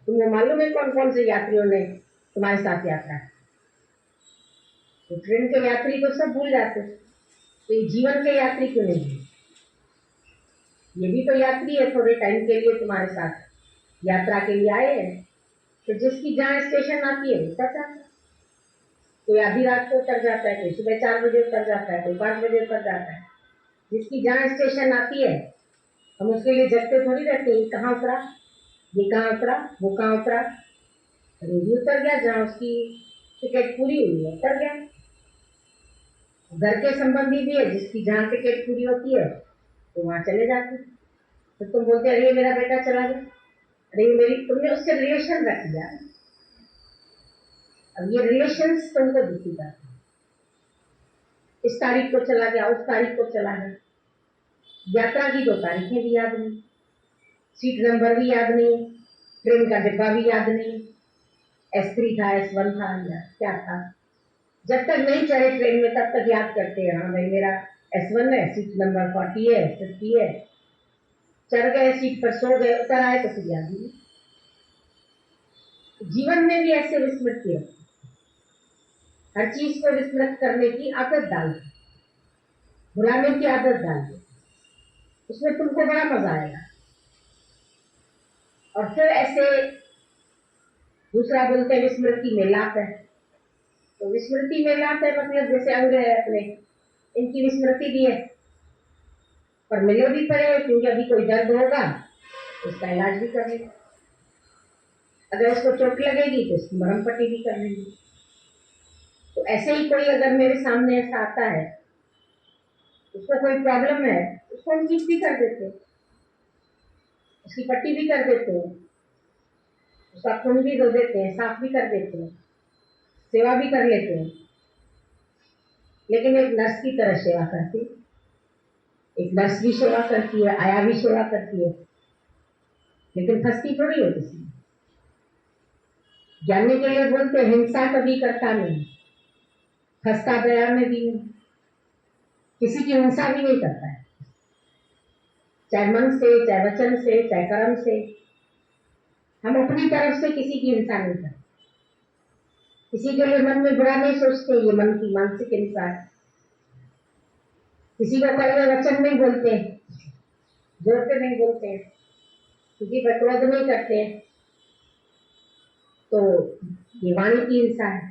तुम्हें मालूम है कौन कौन से यात्रियों ने तुम्हारे साथ यात्रा की? तो ट्रेन के यात्री तो सब भूल जाते, तो ये जीवन के यात्री क्यों नहीं है? ये भी तो यात्री है, थोड़े टाइम के लिए तुम्हारे साथ यात्रा के लिए आए हैं। तो जिसकी जहाँ स्टेशन आती है वो उतर जाता है। कोई आधी रात को उतर जाता है, कोई सुबह 4 बजे उतर जाता है, कोई 5 बजे उतर जाता है। जिसकी जहाँ स्टेशन आती है हम उसके लिए जगते थोड़ी रहते हैं, कहाँ उतरा, ये कहाँ उतरा, वो कहाँ उतरा। अरे ये उतर गया, जहाँ उसकी टिकट पूरी हुई है उतर गया। घर के संबंधी भी है, जिसकी जहाँ टिकट पूरी होती है तो वहां चले जाते हैं। तो तुम बोलते अरे ये मेरा बेटा चला गया, अरे ये मेरी, तुमने उससे रिलेशन रख लिया। अब ये रिलेशंस तुमको दुखी करते हैं। इस तारीख को चला गया, उस तारीख को चला गया, यात्रा की तो तारीखें भी याद नहीं, सीट नंबर भी याद नहीं, ट्रेन का डिब्बा भी याद नहीं, S3 था, S1 था या क्या था। जब तक नहीं चढ़े ट्रेन में तब तक याद करते हैं, हाँ भाई मेरा S1 है, सीट नंबर 40 है, 50 है। चढ़ गए सीट पर, सो गए, उतर आए तो फिर याद नहीं। जीवन में भी ऐसे विस्मृत किया, हर चीज को विस्मृत करने की आदत डाल दो, भुलाने की आदत डाल दो, उसमें तुमको बड़ा मजा आएगा। और फिर ऐसे दूसरा बोलते हैं विस्मृति में लाप है। तो विस्मृति में लाप है मतलब जैसे अंग है अपने, इनकी विस्मृति भी है, पर मिले भी पड़े क्योंकि अभी कोई दर्द होगा तो उसका इलाज भी कर लेंगे, अगर उसको चोट लगेगी तो उसकी मरहम पट्टी भी कर लेंगे। तो ऐसे ही कोई अगर मेरे सामने ऐसा आता है, उसको कोई प्रॉब्लम है, उसको हम ठीक भी कर देते हैं, उसकी पट्टी भी कर देते हैं, उसका खून भी धो देते हैं, साफ भी कर देते हैं, सेवा भी कर लेते हैं। लेकिन एक नर्स की तरह सेवा करती, एक नर्स भी सेवा करती है, आया भी सेवा करती है, लेकिन फंसती थोड़ी है किसी। जानने के लिए बोलते हिंसा कभी करता नहीं, फंसता दया में भी नहीं, किसी की हिंसा भी नहीं करता है, चाहे मन से, चाहे वचन से, चाहे कर्म से। हम अपनी तरफ से किसी की हिंसा नहीं करते, किसी के लिए मन में बुरा नहीं सोचते, ये मन की मानसिक हिंसा है। किसी को कड़वे वचन नहीं बोलते, जोर से नहीं बोलते, किसी पर क्रोध नहीं करते, तो ये वाणी की हिंसा है।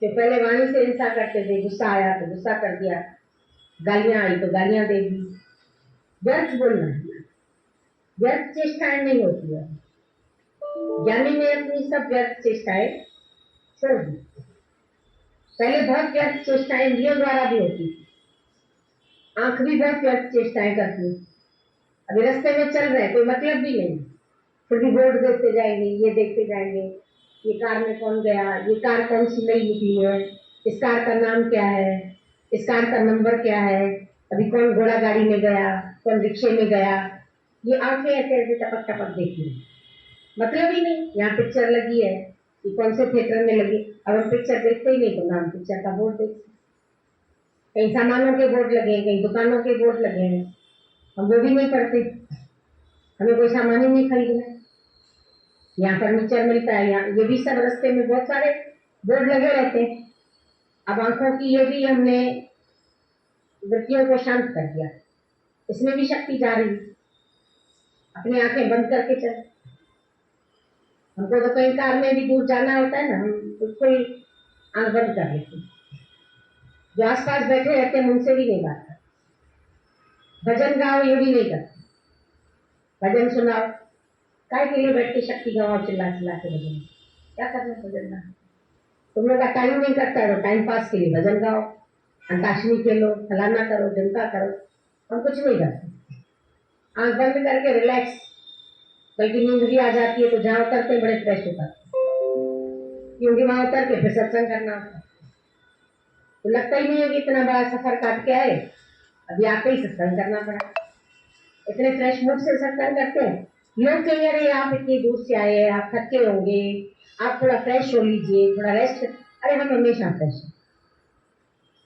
जो पहले वाणी से हिंसा करते थे, गुस्सा आया तो गुस्सा कर दिया, गालियां आई तो गालियां दे दी, व्यर्थ बोलना, व्यर्थ चेष्टाएं नहीं होती है। ज्ञानी ने अपनी सब व्यर्थ चेष्टाएं छोड़ दी। पहले बहुत व्यर्थ चेष्टाएं इंद्रियों द्वारा भी होती थी, आंख भी बहुत व्यर्थ चेष्टाएं करती, अभी रास्ते में चल रहे कोई मतलब भी नहीं, फिर भी बोर्ड देखते जाएंगे, ये देखते जाएंगे, ये कार में कौन गया, ये कार कौन सी नई निकली है, इस कार का नाम क्या है, इस कार का नंबर क्या है, अभी कौन घोड़ा गाड़ी में गया, कौन रिक्शे में गया। ये आंखें ऐसे ऐसे टपक टपक देखती है, मतलब ही नहीं यहाँ पिक्चर लगी है, ये कौन से थिएटर में लगी। अब हम पिक्चर देखते ही नहीं तो नाम पिक्चर का बोर्ड देखते, कहीं सामानों के बोर्ड लगे, कहीं दुकानों के बोर्ड लगे हैं, हम वो भी नहीं पढ़ते, हमें कोई सामान ही नहीं खरीदना। यहाँ फर्नीचर मिलता है, यहाँ ये भी सब रास्ते में बहुत सारे बोर्ड लगे रहते हैं। अब आंखों की ये भी हमने वृत्तियों को शांत कर दिया, इसमें भी शक्ति जा रही, अपनी आंखें बंद करके चल। हमको तो कहीं कार में भी दूर जाना होता है ना, हम उसको ही आंख बंद कर लेते हैं, जो आसपास बैठे रहते हैं उनसे भी नहीं बात करते। भजन गाओ ये भी नहीं करते, भजन सुनाओ, काय के लिए बैठ के शक्ति गवाओ चिल्ला चिल्ला के भजन, क्या करना भजन गाओ। तुम लोग का टाइम नहीं करता है तो टाइम पास के लिए भजन गाओ, अंताक्षरी खेलो, फलाना करो, ढिमका करो, हम कुछ नहीं करते, आंख बंद करके रिलैक्स। बल्कि नींद भी आ जाती है तो जहाँ उतरते बड़े फ्रेश होता है, क्योंकि वहां उतर के फिर सत्संग करना होता है, तो लगता ही नहीं है कि इतना बड़ा सफर काट के आए, अभी आके ही सत्संग करना पड़ा। इतने फ्रेश मूड से सत्संग करते हैं। लोग कहेंगे अरे आप इतनी दूर से आए, आप थके होंगे, आप थोड़ा फ्रेश हो लीजिए, थोड़ा रेस्ट। अरे हम हमेशा fresh,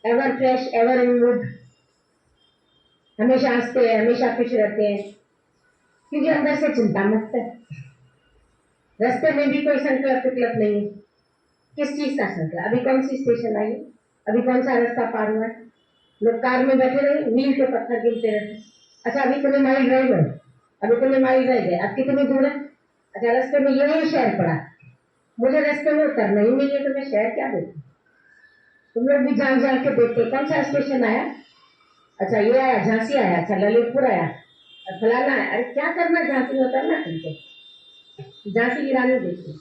ever fresh, ever in mood, हमेशा हंसते हैं, हमेशा खुश रहते हैं। क्योंकि अंदर से चिंता मुक्त है। रास्ते में भी कोई संकल्प विकल्प नहीं है। किस चीज का संकल्प? अभी कौन सी स्टेशन आई, अभी कौन सा रास्ता पार हुआ है? लोग कार में बैठे रहे, मील के पत्थर गिनते रहते। अच्छा अभी तुम्हें माइल रह गए, अभी तुम्हें माइल रह गए, अब कितनी दूर है? अच्छा रास्ते में यही शहर पड़ा, मुझे रास्ते में उतरना ही नहीं है, तो मैं शहर क्या देखूं? तुम लोग भी जान जान के देखते कौन सा स्टेशन आया, अच्छा ये आया झांसी आया, अच्छा ललितपुर आया, फलाना है। अरे क्या करना झांसी में उतरना तुमको? झांसी की रानी देखी,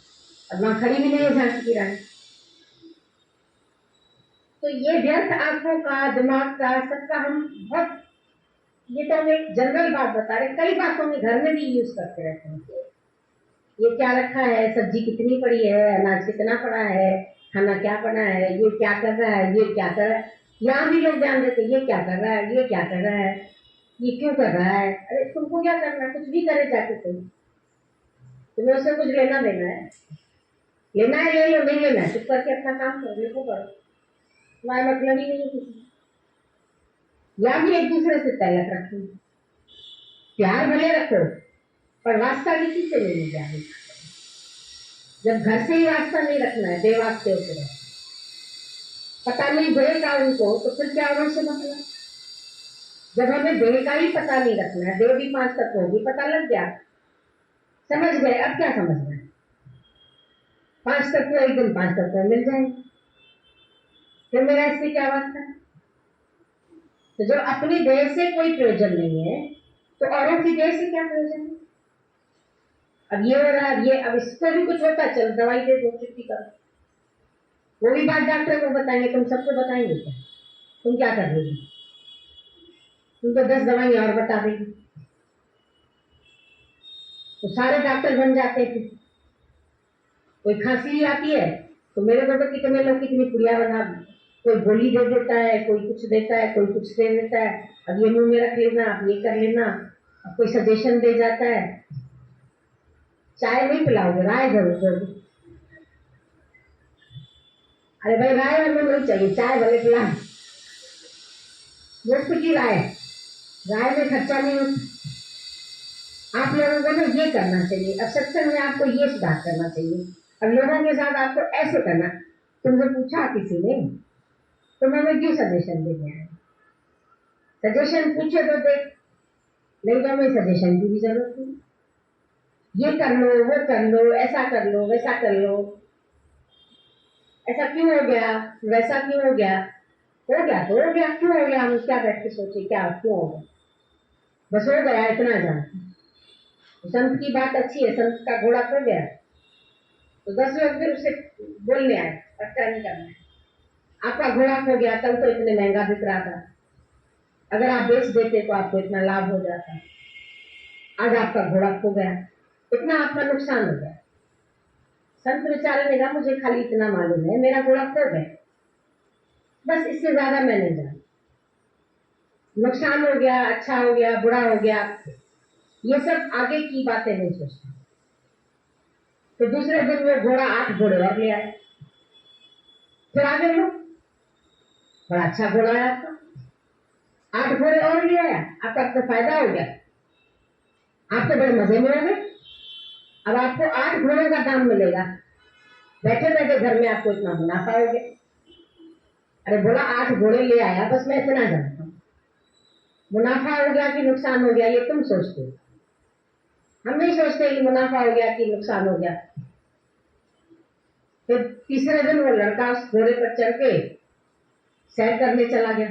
अब वहां खड़ी भी नहीं है झांसी की रानी। तो ये व्यर्थ आंखों का, दिमाग का, सबका हम बहुत, ये तो हम एक जनरल बात बता रहे, कई बातों में घर में भी यूज करते रहते हैं। ये क्या रखा है, सब्जी कितनी पड़ी है, अनाज कितना पड़ा है, खाना क्या पड़ा है, ये क्या कर रहा है, ये क्या कर रहा है। यहाँ भी लोग ध्यान देते ये क्या कर रहा है, ये क्या कर रहा है, ये क्यों कर रहा है। अरे तुमको क्या करना है, कुछ भी करे जाके तुम्हें उससे कुछ लेना देना है, लेना है ले लो, नहीं लेना है चुप करके अपना काम करो, लिखो करो, तुम्हारा मतलब ही नहीं है किसी। या भी एक दूसरे से तलक रखो, प्यार भले रखो, पर वास्ता किसी से नहीं जाए। जब घर से ही वास्ता नहीं रखना है, बेवास्ते होते रहे, पता नहीं देह का उनको, तो फिर क्या उनसे मतलब? जब हमें देह का ही पता नहीं रखना है, देह भी 5 तत्व होगी, पता लग गया, समझ गए, अब क्या समझना है? 5 तत्व एक दिन 5 तत्व मिल जाएंगे, फिर मेरा इससे क्या वास्ता है? तो जब अपनी देह से कोई प्रयोजन नहीं है, तो औरों की देह से क्या प्रयोजन है? अब ये हो रहा है, ये अब इसको भी कुछ होता है, चल दवाई दे दो, छुट्टी करो, वो भी बात डॉक्टर को बताएंगे, तुम सबको बताएंगे क्या? तुम क्या कर रही हो? तुम तो 10 दवाई और बता देंगे, तो सारे डॉक्टर बन जाते थे। कोई खांसी आती है तो मेरे को तो कितने लोग कितनी पुड़िया बना, कोई गोली दे देता है, कोई कुछ देता है, कोई कुछ दे देता है, अब ये मुंह में रख लेना, अब ये कर लेना, अब कोई सजेशन दे जाता है। चाय नहीं पिलाओगे, राय जरूर दोगे। अरे भाई राय हमें नहीं चाहिए, चाय भले पिला, मुफ्त की राय, राय में खर्चा नहीं होता। आप लोगों को ना ये करना चाहिए, अब सत्संग में आपको ये सुधार करना चाहिए, अब लोगों के साथ आपको ऐसे करना। तुमसे पूछा किसी ने, तुम हमें क्यों सजेशन देने आए? सजेशन पूछे तो देख, नहीं तो हमें सजेशन की भी जरूरत नहीं। ये कर लो, वो कर लो, ऐसा कर लो, वैसा कर लो, ऐसा क्यों हो गया, वैसा क्यों हो गया, हो गया तो हो गया, क्यों हो गया, हम क्या बैठ के सोचे क्या क्यों हो गया, बस हो गया, इतना जानते। संत की बात अच्छी है, संत का घोड़ा खो गया तो 10 लोग फिर उसे बोलने आए, अच्छा नहीं करना है, आपका घोड़ा खो गया, कल तो इतने महंगा बिक रहा था, अगर आप बेच देते तो आपको इतना लाभ हो जाता, आज आपका घोड़ा खो गया, इतना आपका नुकसान हो गया। संत बेचारे ने कहा मुझे खाली इतना मालूम है, मेरा घोड़ा खो गया, बस इससे ज्यादा मैं नहीं जानता, नुकसान हो गया, अच्छा हो गया, बुरा हो गया, ये सब आगे की बातें नहीं सोचते। तो दूसरे दिन वो घोड़ा 8 घोड़े और ले आए, फिर आगे लो, बड़ा अच्छा घोड़ा है आपका, 8 घोड़े और ले आया, आपका तो फायदा हो गया, आप तो बड़े मजे में हो गए, अब आपको 8 घोड़ों का दाम मिलेगा, बैठे बैठे घर में आपको इतना मुनाफा हो गया। अरे बोला 8 घोड़े ले आया, बस मैं इतना जानता हूँ, मुनाफा हो गया कि नुकसान हो गया ये तुम सोचते हो, हम नहीं सोचते कि मुनाफा हो गया कि नुकसान हो गया। फिर तीसरे दिन वो लड़का उस घोड़े पर चढ़ के सैर करने चला गया।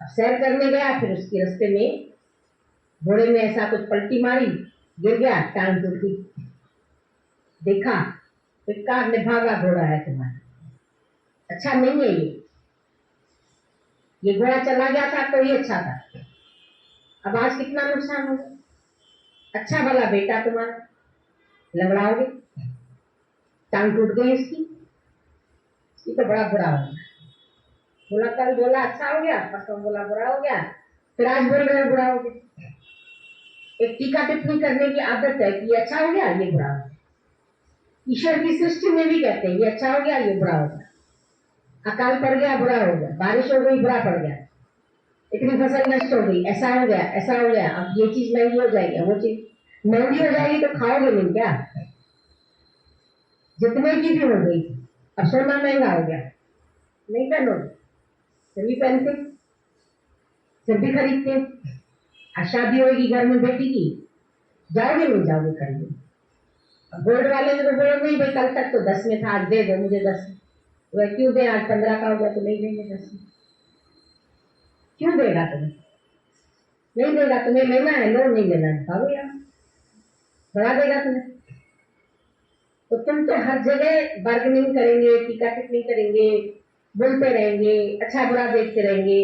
अब सैर करने गया, फिर उसके रास्ते में घोड़े ने ऐसा कुछ पलटी मारी, गिर गया, टांग टूट गई, देखा फिर निभागा घोड़ा है तुम्हारा, अच्छा नहीं है ये घोड़ा चला गया था तो ये अच्छा था, अब आज कितना नुकसान हो गया, अच्छा भला बेटा तुम्हारा, लंगड़ाओगे, टांग टूट गई उसकी, ये तो बड़ा बुरा हो गया। बोला कल बोला अच्छा हो गया, परसों बोला बुरा हो गया, फिर आज बोल रहे बुरा हो गया। एक टीका टिप्पणी करने की आदत है कि ये अच्छा हो गया, ये बुरा हो गया। ईश्वर की सृष्टि में भी कहते हैं ये अच्छा हो गया, ये बुरा हो गया, अकाल पड़ गया, बुरा हो गया, बारिश हो गई, बुरा पड़ गया, इतनी फसल नष्ट हो गई, ऐसा हो गया, ऐसा हो गया, अब ये चीज महंगी हो जाएगी, वो चीज महंगी हो जाएगी तो खाओगे नहीं क्या? जितने की भी हो गई, अब सोना महंगा हो गया, नहीं पहनोगे, फिर भी पहनते, फिर भी खरीदते। आज शादी होगी घर में बेटी की, जाओगे नहीं जाओगे खरीदने? अब गोल्ड वाले को तो बोलो नहीं भाई, कल तक तो 10 में था, आज दे दो मुझे 10 में। वह क्यों दे, आज 15 का हो गया तो नहीं देंगे 10 में। क्यों देगा तुम्हें? नहीं देगा, तुम्हें लेना है लो, नहीं लेना है खाओ यार, बढ़ा देगा तुम्हें। तो तुम तो हर जगह बार्गेनिंग करेंगे, टीका टिप्पणी करेंगे, बोलते रहेंगे, अच्छा बुरा देखते रहेंगे,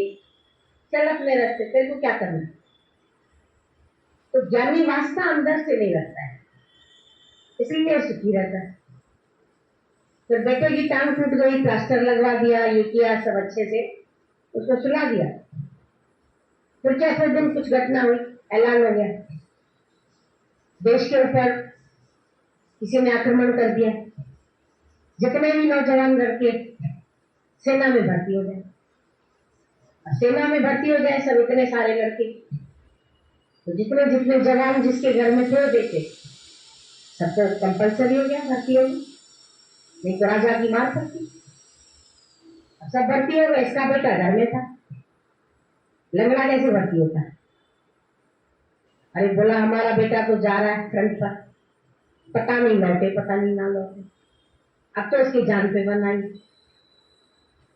चल अपने रास्ते, तेरे को क्या करना है? तो ज्ञानी वास्ता अंदर से नहीं रखता है, इसलिए सुखी रहता है। फिर बेटे की टांग टूट गई, प्लास्टर लगवा दिया, ये किया सब अच्छे से, उसको सुला दिया। फिर कैसे दिन कुछ घटना हुई, ऐलान हो गया, देश के ऊपर किसी ने आक्रमण कर दिया, जितने भी नौजवान लड़के सेना में भर्ती हो जाए, सेना में भर्ती हो जाए सब इतने सारे लड़के, तो जितने जितने जवान जिसके घर में थे देखे, सबको कंपलसरी हो गया भर्ती हो गई, नहीं तो राजा की मार पड़ती। सब भर्ती हो गए, इसका बेटा घर में था, लंगड़ा कैसे भर्ती होता है? अरे बोला हमारा बेटा तो जा रहा है फ्रंट पर, पता नहीं लौटे, पता नहीं ना लौटे, अब तो उसकी जान पे बनाई।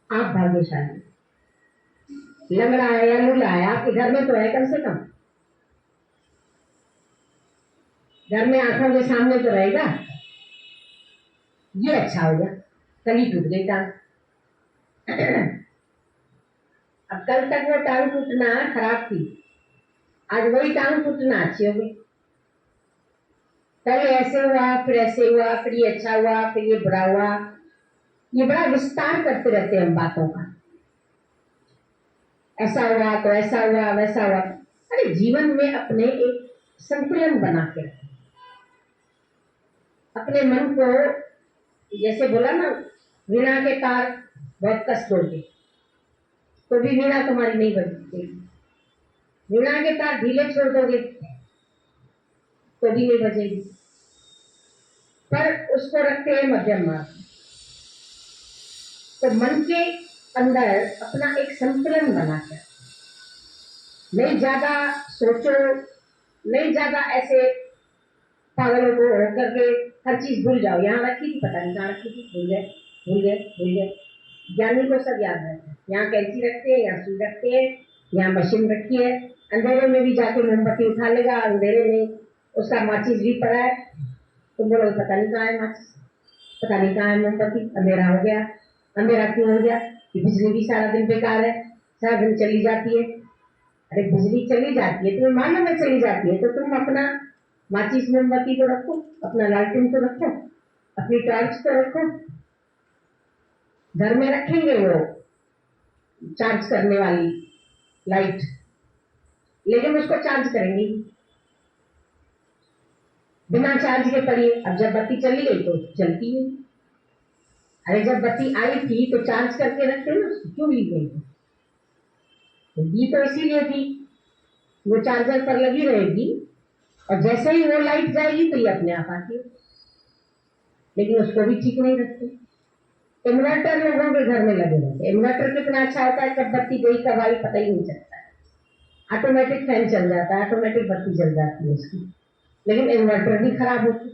आप भाग्यशाली, लंगड़ा है या लूला है, आपके घर में तो है कम से कम, घर में आंखों के सामने तो रहेगा। ये अच्छा हो गया, कल ही टूट गई टांग। अब कल तक वो टांग टूटना खराब थी, आज वही टांग टूटना अच्छी हो गई। कल ऐसे हुआ, फिर ऐसे हुआ, फिर ये अच्छा हुआ, फिर ये बुरा हुआ, ये बड़ा विस्तार करते रहते हैं हम बातों का, ऐसा हुआ तो ऐसा हुआ, वैसा हुआ। अरे जीवन में अपने एक संतुलन बना के रखें, अपने मन को, जैसे बोला ना, वीणा के तार बहुत कस दोगे तो भी वीणा तुम्हारी नहीं बजेगी, वीणा के तार ढीले छोड़ दोगे तो भी नहीं बजेगी। पर उसको रखते हैं मध्यम मार्ग। तो मन के अंदर अपना एक संतुलन बनाकर, नहीं ज्यादा सोचो, नहीं ज्यादा ऐसे पागलों को होकर के हर चीज भूल जाओ, यहाँ रखी थी पता नहीं कहाँ रखी थी, भूल गए भूल गए भूल गए। ज्ञानी को सब याद रहता है, यहाँ कैंची रखते हैं, यहाँ सुई रखते हैं, यहाँ मशीन रखी है, अंधेरे में भी जाके मोमबत्ती उठा लेगा, अंधेरे में उसका माचिस भी पड़ा है, तुम बोलो पता नहीं कहाँ है माचिस, पता नहीं कहाँ है मोमबत्ती, अंधेरा हो गया। अंधेरा क्यों हो गया? कि बिजली भी सारा दिन बेकार है, सारा दिन चली जाती है। अरे बिजली चली जाती है, तुम्हें मालूम है चली जाती है, तो तुम अपना माचिस मोमबत्ती तो रखो, अपना लालटेन तो रखो, अपनी टॉर्च तो रखो। घर में रखेंगे वो चार्ज करने वाली लाइट, लेकिन उसको चार्ज करेंगे बिना चार्ज के पड़ी। अब जब बत्ती चली गई तो चलती है। अरे जब बत्ती आई थी तो चार्ज करके रखते ना, क्यों ली गई? तो दी तो इसीलिए थी, वो चार्जर पर लगी रहेगी और जैसे ही वो लाइट जाएगी तो ये अपने आप आती है, लेकिन उसको भी ठीक नहीं रखते। इन्वर्टर लोगों के घर में लगे रहते, इन्वर्टर कितना अच्छा होता है, कब बत्ती गई कब आई पता ही नहीं चलता है, ऑटोमेटिक फैन चल जाता है, ऑटोमेटिक बत्ती जल जाती है उसकी। लेकिन इन्वर्टर भी खराब होती,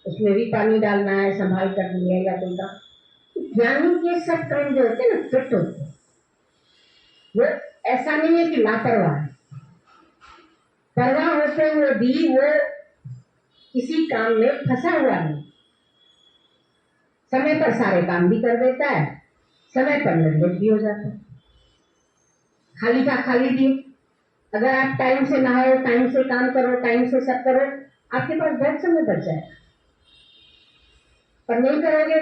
उसमें भी पानी डालना है, संभाल करनी है या कोई काम। ज्ञानी के सब काम जो होते हैं ना फिट होते हैं, वो ऐसा नहीं है कि लापरवाह है, परवाह होते हुए भी वो किसी काम में फंसा हुआ नहीं, समय पर सारे काम भी कर देता है, समय पर निर्मित भी हो जाता है। खाली का खाली भी, अगर आप टाइम से नहाओ, टाइम से काम करो, टाइम से सब करो, आपके पास बहुत समय बच जाएगा। पर नहीं करोगे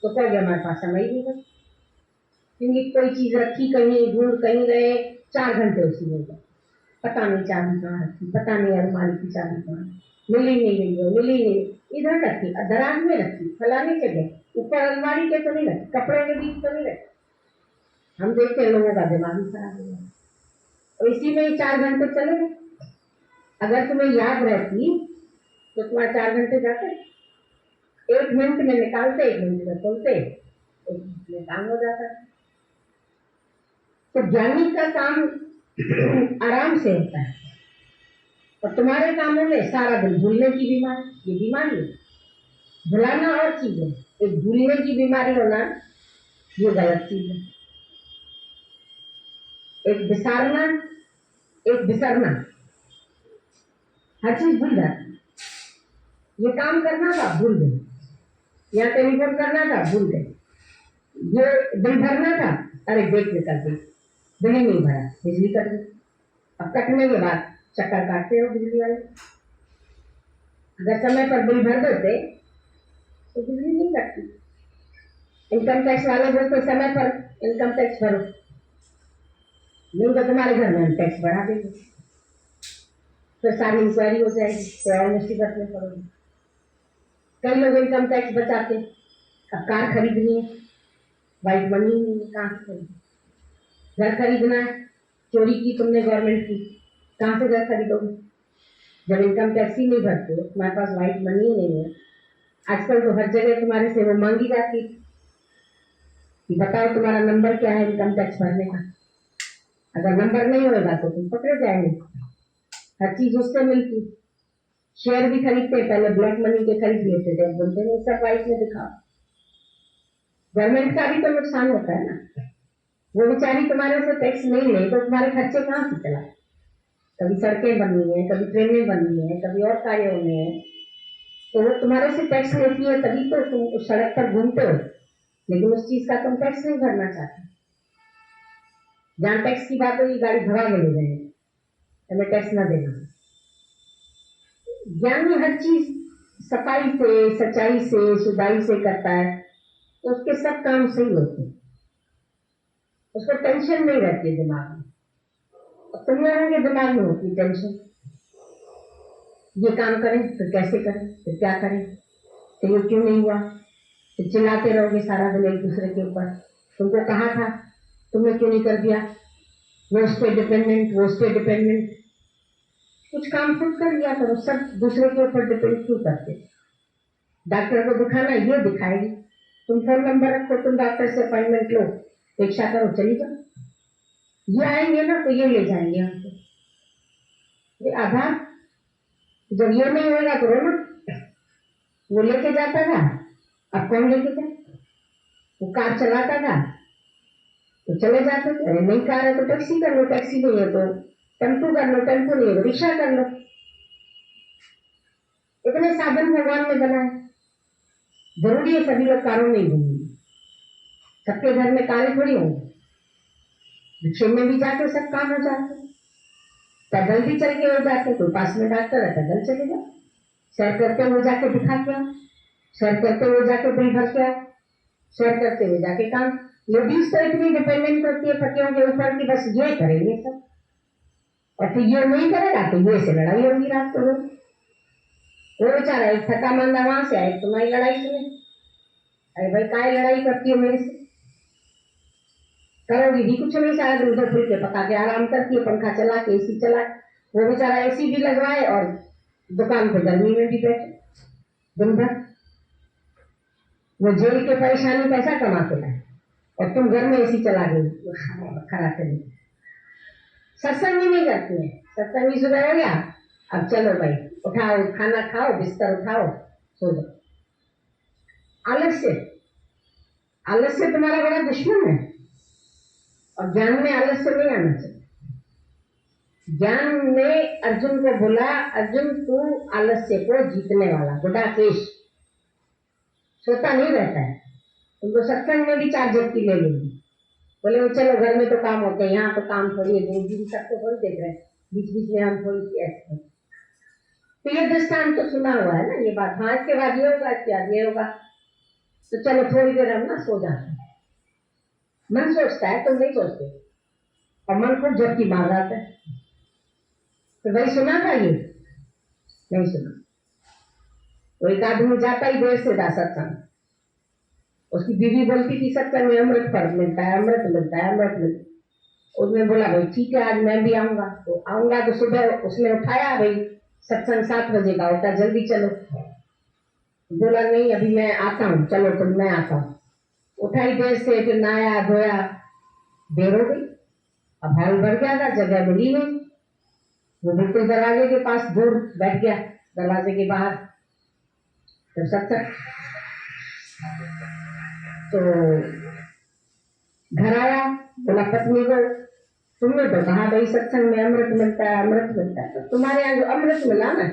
तो कहोगे हमारे पास समय ही नहीं बचा, क्योंकि कोई चीज रखी कहीं, ढूंढ कहीं रहे, 4 घंटे उसी में गए, पता नहीं चाबी कहाँ रखी, पता नहीं अलमारी की चाबी कहाँ, मिली नहीं गई हो, मिली नहीं, इधर रखी, दराज में रखी, फलानी जगह, ऊपर अलमारी के तो नहीं रखी, कपड़े के बीच तो नहीं रखी। हम देखते हैं लोगों का दिमाग ही खराब हो गया। और इसी में ही 4 घंटे चले गए। अगर तुम्हें याद रहती तो तुम्हारे 4 घंटे जाते। 1 मिनट में निकालते, 1 मिनट में खोलते, 1 मिनट में काम हो जाता। तो ज्ञानी का काम आराम से होता है, और तुम्हारे कामों में सारा दिन भूलने की बीमारी, ये बीमारी है। भुलाना और चीज है, एक भूलने की बीमारी होना ये गलत चीज है। एक विसारना, एक बिसरना, हर चीज भूल जाती। ये काम करना था, भूल गए। या टेलीफोन करना था, भूल गए। ये बिल भरना था, अरे डेट निकल गई, बिल ही नहीं भरा, बिजली कट गई। अब कटने के बाद चक्कर काटते हो बिजली वाले। अगर समय पर बिल भर देते तो बिजली नहीं कटती। इनकम टैक्स वाले बोलते समय पर इनकम टैक्स भरो, नहीं तो तुम्हारे घर में हम टैक्स बढ़ा देंगे, फिर सारी इंक्वायरी हो जाएगी, तो और मुसीबत में पड़ोगे। कई लोग इनकम टैक्स बचाते। अब कार खरीदनी है, वाइट मनी नहीं है, कहाँ से खरीदे? घर खरीदना है, चोरी की तुमने गवर्नमेंट की, कहाँ से घर खरीदोगे? जब इनकम टैक्स ही नहीं भरते, तुम्हारे पास वाइट मनी ही नहीं है। आजकल तो हर जगह तुम्हारे से वो मांगी जाती कि बताओ तुम्हारा नंबर क्या है इनकम टैक्स भरने का। अगर नंबर नहीं होगा तो तुम पकड़े जाएंगे। हर चीज उससे मिलती। शेयर भी खरीदते, पहले ब्लैक मनी के खरीद लेते थे, बोलते नहीं सब वाइट में दिखाओ। गवर्नमेंट का भी तो नुकसान होता है ना। वो बेचारी तुम्हारे से टैक्स नहीं ले तो तुम्हारे खर्चे कहाँ से चलाए? कभी सड़कें बननी है, कभी ट्रेनें बननी है, कभी और कार्य होने हैं, तो वो तुम्हारे से टैक्स लेती है, तभी तो तुम उस सड़क पर घूमते हो। लेकिन उस चीज का तुम टैक्स नहीं भरना चाहते। जहां टैक्स की बात होगी गाड़ी भगा के ले जाएंगे, हमें टैक्स ना देना। ज्ञानी हर चीज सफाई से, सच्चाई से, सुधाई से करता है, तो उसके सब काम सही होते हैं। उसको टेंशन नहीं रहती है दिमाग में। तुम लोगों के दिमाग में होती टेंशन, ये काम करें तो कैसे करें, तो क्या करें, तो ये क्यों नहीं हुआ, तो चिल्लाते रहोगे सारा दिन एक दूसरे के ऊपर। तुमको कहा था, तुमने क्यों नहीं कर दिया, वो उस पर डिपेंडेंट, वो उस पर डिपेंडेंट। कुछ काम खुद कर लिया करो, सब दूसरे के ऊपर डिपेंड क्यों करते? डॉक्टर को दिखाना, ये दिखाएगी। तुम फोन नंबर रखो, तुम डॉक्टर से अपॉइंटमेंट लो, परीक्षा करो, चली जाओ। ये आएंगे ना तो ये ले जाएंगे हमको, ये आधार। जब ये नहीं होगा तो रोना। वो लेके जाता था, अब कौन लेके जाए? वो कार चलाता था तो चले जाते थे, अरे नहीं कार है तो टैक्सी कर लो, टैक्सी नहीं है तो टेम्पो कर लो, टेम्पो नहीं है तो रिक्शा कर लो। इतने साधन भगवान ने बनाए। जरूरी है सभी लोग कारों में ही घूमेंगे? सबके घर में कारें थोड़ी होंगी। रिक्शे में भी जाके सब काम हो जाते, पैदल भी चल के हो जाते। कोई पास में डॉक्टर है, पैदल चले जाओ, सैर करते हुए जाके दिखा के आओ, सैर करते हुए जाके बिल भर के आओ, सैर करते हुए जाके काम। लेडीज तो इतनी डिपेंडेंट होती है पतियों के ऊपर कि बस ये करेंगे सब, और फिर ये नहीं करेगा तो ये से लड़ाई होगी रात को। वो बेचारा एक थका मांदा वहां से आए, तुम्हारी लड़ाई सुने, अरे भाई काय लड़ाई करती हो मेरे से? करोगी भी कुछ नहीं, शायद उधर फुल के पका के आराम करती है, पंखा चला के, एसी चला। वो बेचारा एसी भी लगवाए और दुकान पे गर्मी में भी बैठे दिन भर। वो जेल के परेशानी पैसा कमाते हैं और तुम घर में एसी चला गई खड़ा कर। सत्संग भी नहीं करती है, सत्संग भी सुबह हो गया, अब चलो भाई उठाओ, खाना खाओ, बिस्तर उठाओ, सो जाओ। आलस्य, आलस्य तुम्हारा बड़ा दुश्मन है। और ज्ञान में आलस्य नहीं आना चाहिए। ज्ञान ने अर्जुन को बोला, अर्जुन तू आलस्य को जीतने वाला गुडाकेश, सोता नहीं रहता है। तुमको सत्संग में भी 4 झपकी ले लेगी। बोले वो चलो घर में तो काम होते हैं, यहाँ तो काम थोड़ी है, गुरु जी सबको थोड़ी देख रहे हैं, बीच बीच में हम थोड़ी सी ऐसे। तो ये दृष्टांत तो सुना हुआ है ना ये बात। हाँ इसके बाद ये होगा, इसके बाद ये होगा, तो चलो थोड़ी देर हम ना सो जाते हैं। मन सोचता है, तुम नहीं सोचते, और मन खुद झपकी मार जाता है। तो भाई सुना था ये नहीं सुना। तो एक आदमी जाता ही देर से जा सत्संग, उसकी बीवी बोलती थी सत्संग में अमृत फल मिलता है, अमृत मिलता है, अमृत मिलता है। उसने बोला भाई ठीक है, आज मैं भी आऊंगा। तो आऊंगा तो सुबह उसने उठाया, भाई सत्संग 7 बजे का होता है, जल्दी चलो। बोला नहीं अभी मैं आता हूँ, चलो तुम, मैं आता हूँ। उठाई देर से, फिर नहाया धोया, देर हो गई। अब हॉल भर गया था, जगह मिली नहीं। वो बिल्कुल दरवाजे के पास दूर बैठ गया, दरवाजे के बाहर। तो सत्संग, तो घर आया, बोला पत्नी को तुमने तो कहा भाई सत्संग में अमृत मिलता है, अमृत मिलता है, तो तुम्हारे यहाँ जो अमृत मिला ना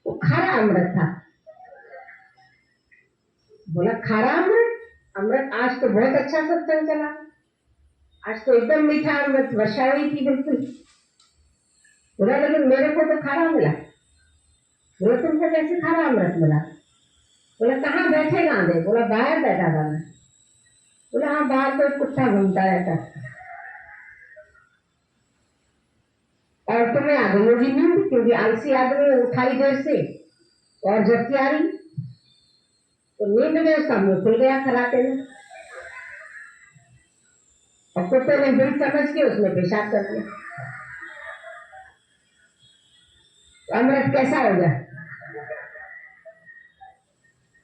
वो खारा अमृत था। बोला खारा अमृत? अमृत आज तो बहुत अच्छा सत्संग चला, आज तो एकदम मीठा अमृत वर्षा हुई थी बिल्कुल। बोला लेकिन मेरे को तो खारा मिला। बोला तुमको कैसे खारा अमृत मिला? बोला कहाँ बैठे गांधे? बोला बाहर बैठा था मैं। बोला हाँ, बाहर तो कुत्ता घूमता रहता और तुम्हें आ गई होगी नींद, क्योंकि आलसी आदमी उठाई देर से और जब आ रही तो नींद में उसका मुंह खुल गया खराटे में, और कुत्ते ने दिल समझ के उसने पेशाब कर दिया। तो अमृत कैसा हो गया?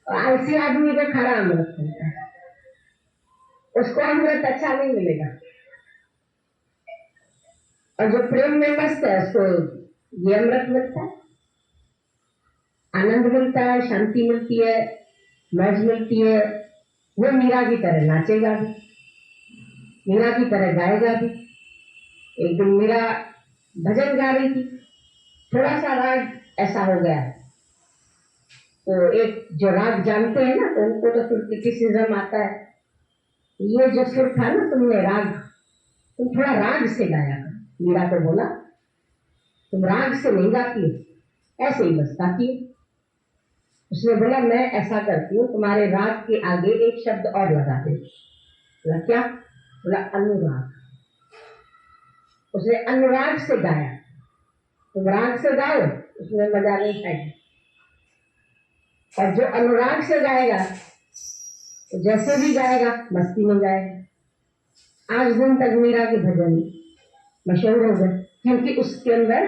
आलसी आदमी को खरा अमृत मिलता है, उसको अमृत अच्छा नहीं मिलेगा। और जो प्रेम में मस्त है उसको ये अमृत मिलता है, आनंद मिलता है, शांति मिलती है, मौज मिलती है। वो मीरा की तरह नाचेगा भी, मीरा की तरह गाएगा भी। एक दिन मीरा भजन गा रही थी, थोड़ा सा राग ऐसा हो गया, तो एक जो राग जानते हैं ना तो उनको तो फिर क्रिटिसिज्म आता है, ये जो सुर था ना तुमने राग, तुम थोड़ा राग से गाया कर। मीरा को बोला तुम राग से नहीं गाती हो, ऐसे ही बस गाती हो। उसने बोला मैं ऐसा करती हूँ, तुम्हारे राग के आगे एक शब्द और लगा दे। बोला क्या? बोला अनुराग। उसने अनुराग से गाया। तुम राग से गाओ, उसमें मजा नहीं आएगी, और जो अनुराग से गाएगा तो जैसे भी गाएगा मस्ती में गाएगा। आज दिन तक मीरा के भजन मशहूर हो गए, क्योंकि उसके अंदर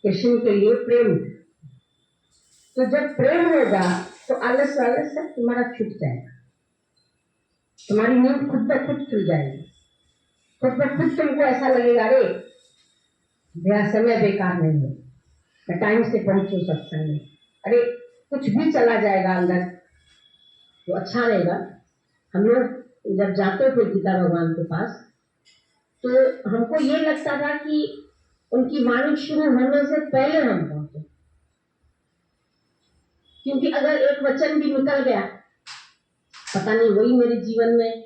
कृष्ण के लिए प्रेम। तो जब प्रेम होगा तो आलस वालस सब तुम्हारा छूट जाएगा, तुम्हारी नींद खुद ब खुद खुल जाएगी, खुद ब खुद तुमको ऐसा लगेगा अरे मेरा समय बेकार नहीं है, मैं टाइम से पहुंचू सत्संग में, अरे कुछ भी चला जाएगा अंदर तो अच्छा रहेगा। हम लोग जब जाते थे गीता भगवान के पास तो हमको ये लगता था कि उनकी वाणी शुरू होने से पहले हम पहुंचे, क्योंकि अगर एक वचन भी निकल गया पता नहीं वही मेरे जीवन में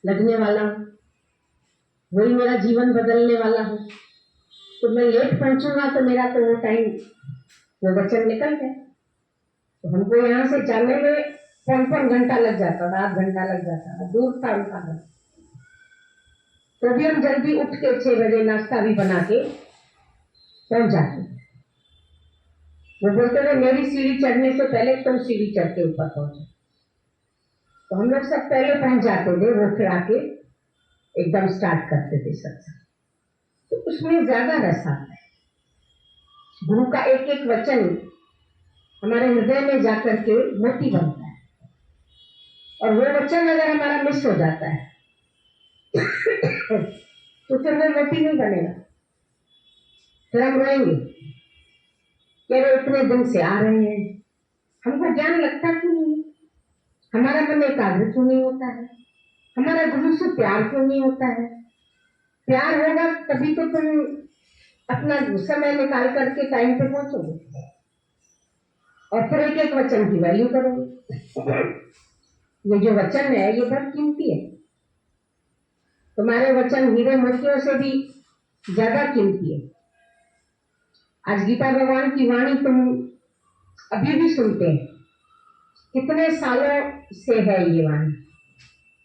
लगने वाला हो, वही मेरा जीवन बदलने वाला हो, तो मैं लेट पहुंचूंगा तो मेरा तो वो टाइम, वो वचन निकल गया। तो हमको यहाँ से जाने में 5 घंटा लग जाता था, 8 घंटा लग जाता था, दूर था उनका घर। तो भी हम जल्दी उठ के 6 बजे नाश्ता भी बना के पहुंच जाते। वो बोलते थे मेरी सीढ़ी चढ़ने से पहले तुम सीढ़ी चढ़ के ऊपर पहुंचो। तो हम लोग सब पहले पहुंच जाते थे, वो फिर आके एकदम स्टार्ट करते थे सत्संग। तो उसमें ज्यादा रस आता है, गुरु का एक एक वचन हमारे हृदय में जाकर के मोती बनता है, और वो वचन अगर हमारा मिस हो जाता है तो फिर वो मोती नहीं बनेगा, फिर हम रोएंगे कि वो इतने दिन से आ रहे हैं, हमको ज्ञान लगता क्यों नहीं, हमारा मन एकाग्र क्यों नहीं होता है, हमारा गुरु से प्यार क्यों नहीं होता है। प्यार होगा तभी तो तुम अपना समय निकाल करके टाइम पे पहुंचोगे और फिर एक एक वचन की वैल्यू करोगे। ये जो वचन है ये बहुत कीमती है, तुम्हारे वचन हीरे मोतियों से भी ज्यादा कीमती है। आज गीता भगवान की वाणी तुम अभी भी सुनते हैं, कितने सालों से है ये वाणी,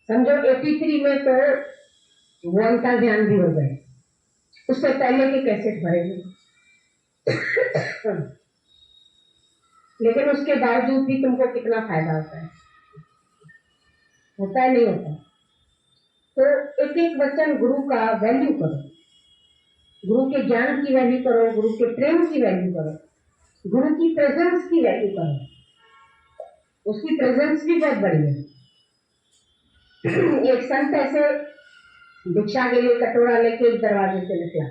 समझो 83 में तो वो अंतर ध्यान भी हो गए, उससे पहले के कैसेट भरे हुए लेकिन उसके बावजूद भी तुमको कितना फायदा होता है। होता है नहीं होता। तो एक एक वचन गुरु का वैल्यू करो, गुरु के ज्ञान की वैल्यू करो, गुरु के प्रेम की वैल्यू करो, गुरु की प्रेजेंस की वैल्यू करो। उसकी प्रेजेंस भी बहुत बड़ी है। एक संत ऐसे भिक्षा के लिए कटोरा लेके एक दरवाजे से निकला,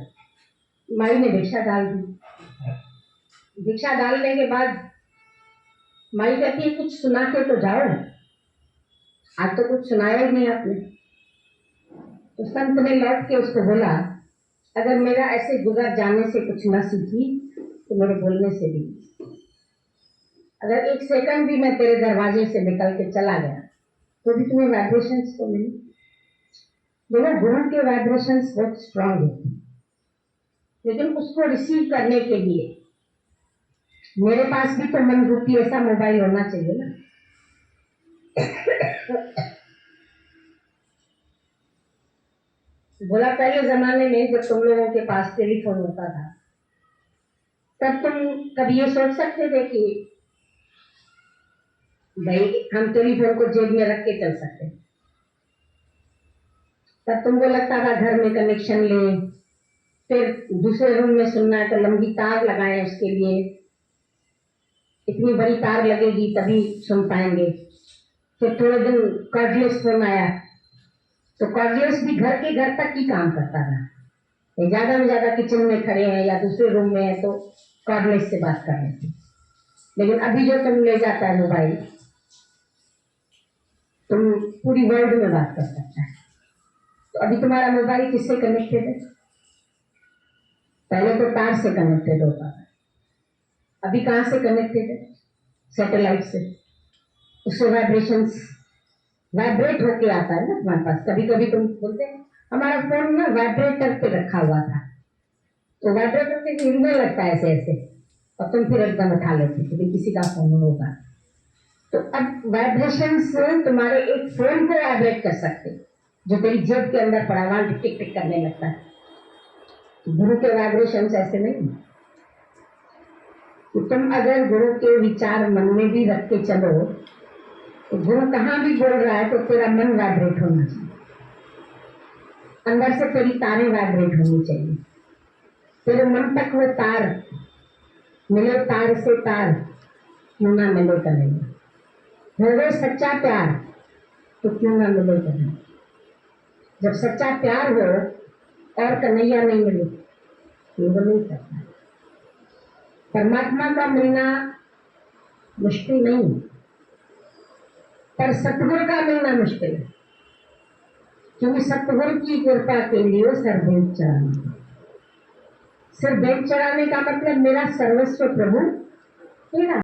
माई ने भिक्षा डाल दी। भिक्षा डालने के बाद माई कहती है कुछ सुना के तो जाओ, आज तो कुछ सुनाया ही नहीं आपने। तो संत ने लौट के उसको बोला, अगर मेरा ऐसे गुजर जाने से कुछ न सीखी तो मेरे बोलने से भी। अगर एक सेकंड भी मैं तेरे दरवाजे से निकल के चला गया तो भी तुम्हें वाइब्रेशंस तो मिली। देखो गुरु के वाइब्रेशंस बहुत स्ट्रांग है, लेकिन उसको रिसीव करने के लिए मेरे पास भी तो मन रूपी ऐसा मोबाइल होना चाहिए ना। बोला पहले जमाने में जब तुम लोगों के पास टेलीफोन होता था, तब तुम कभी ये सोच सकते थे कि भाई हम टेलीफोन को जेब में रख के चल सकते। तब तुमको लगता था घर में कनेक्शन ले, फिर दूसरे रूम में सुनना है तो लंबी तार लगाएं, उसके लिए इतनी बड़ी तार लगेगी तभी सुन पाएंगे। फिर थोड़े दिन कॉर्डलेस फोन आया, तो कॉर्डलेस भी घर के घर तक ही काम करता था। ज्यादा में ज्यादा किचन में खड़े हैं या दूसरे रूम में है तो कॉर्डलेस से बात कर रहे थे। लेकिन अभी जो तुम ले जाता है मोबाइल, तुम पूरी वर्ल्ड में बात कर सकता है। तो अभी तुम्हारा मोबाइल किससे कनेक्टेड है? पहले तो तार से कनेक्टेड होता था, अभी कहां से कनेक्टेड है? सैटेलाइट से। उससे वाइब्रेशंस वाइब्रेट होके आता है ना तुम्हारे पास। कभी कभी तुम बोलते हैं हमारा फोन ना वाइब्रेटर पे रखा हुआ था, तो वाइब्रेटर पे हिलने लगता है ऐसे ऐसे, और तुम फिर एकदम उठा लेते कि किसी का फोन होगा। तो अब वाइब्रेशंस तुम्हारे एक फोन को वाइब्रेट कर सकते, जो तेरी जेब के अंदर पड़ा हुआ टिक टिक करने लगता है। तो गुरु के वाइब्रेशंस ऐसे नहीं। तो तुम अगर गुरु के विचार मन में भी रख के चलो, तो गुरु कहाँ भी बोल रहा है तो तेरा मन वाइब्रेट होना चाहिए, अंदर से तेरी तारें वाइब्रेट होनी चाहिए, तेरे मन तक वो तार मिले। तार से तार क्यों ना मिले करेंगे, हो गए सच्चा प्यार तो क्यों ना मिले करेंगे। जब सच्चा प्यार हो और कन्हैया नहीं मिले तो वो नहीं सकता। परमात्मा का मिलना मुश्किल नहीं, पर सतगुरु का मिलना मुश्किल है, क्योंकि सतगुरु की कृपा के लिए सिर बेच चढ़ाना। सिर बेच चढ़ाने का मतलब मेरा सर्वस्व प्रभु तेरा।